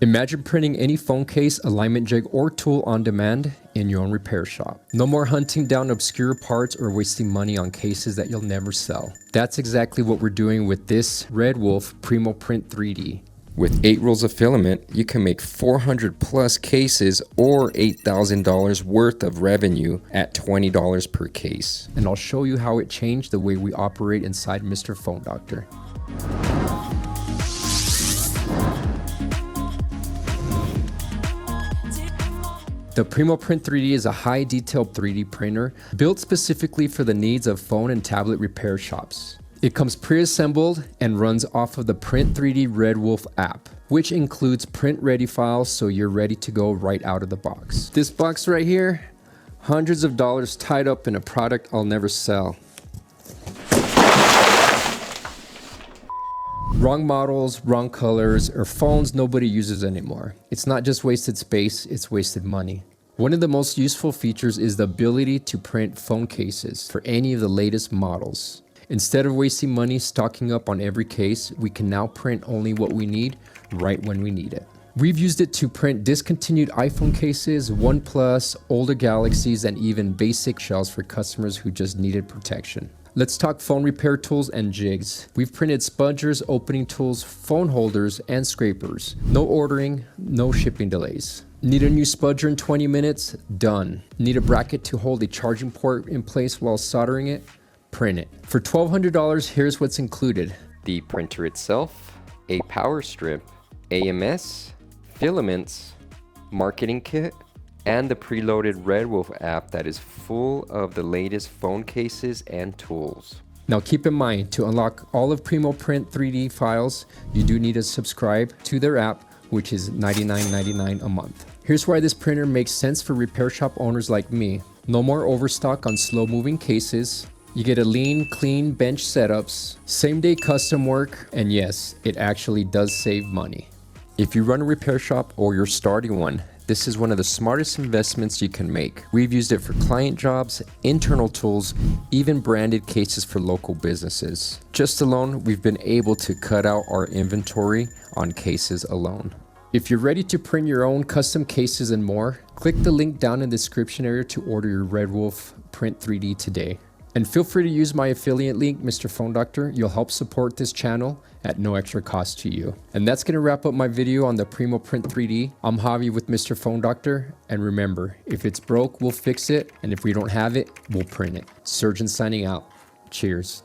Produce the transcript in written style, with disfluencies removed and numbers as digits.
Imagine printing any phone case, alignment jig, or tool on demand in your own repair shop. No more hunting down obscure parts or wasting money on cases that you'll never sell. That's exactly what we're doing with this RedWolf Primo Print 3D. With 8 rolls of filament, you can make 400 plus cases or $8,000 worth of revenue at $20 per case. And I'll show you how it changed the way we operate inside Mr. Phone Doctor. The Primo Print 3D is a high detail 3D printer built specifically for the needs of phone and tablet repair shops. It comes pre-assembled and runs off of the Print 3D RedWolf app, which includes print ready files so you're ready to go right out of the box. This box right here, hundreds of dollars tied up in a product I'll never sell. Wrong models, wrong colors, or phones nobody uses anymore. It's not just wasted space, it's wasted money. One of the most useful features is the ability to print phone cases for any of the latest models. Instead of wasting money stocking up on every case, we can now print only what we need right when we need it. We've used it to print discontinued iPhone cases, OnePlus, older Galaxies, and even basic shells for customers who just needed protection. Let's talk phone repair tools and jigs. We've printed spongers, opening tools, phone holders, and scrapers. No ordering, no shipping delays. Need a new sponger in 20 minutes? Done. Need a bracket to hold a charging port in place while soldering it? Print it. For $1,200, here's what's included. The printer itself, a power strip, AMS, filaments, marketing kit, and the preloaded RedWolf app that is full of the latest phone cases and tools. Now keep in mind, to unlock all of Primo Print 3D files, you do need to subscribe to their app, which is $99.99 a month. Here's why this printer makes sense for repair shop owners like me. No more overstock on slow-moving cases. You get a lean, clean bench setups, same-day custom work, and yes, it actually does save money. If you run a repair shop or you're starting one, this is one of the smartest investments you can make. We've used it for client jobs, internal tools, even branded cases for local businesses. Just alone, we've been able to cut out our inventory on cases alone. If you're ready to print your own custom cases and more, click the link down in the description area to order your RedWolf Print 3D today. And feel free to use my affiliate link, Mr. Phone Doctor. You'll help support this channel at no extra cost to you. And that's gonna wrap up my video on the Primo Print 3D. I'm Javi with Mr. Phone Doctor. And remember, if it's broke, we'll fix it. And if we don't have it, we'll print it. Surgeon signing out. Cheers.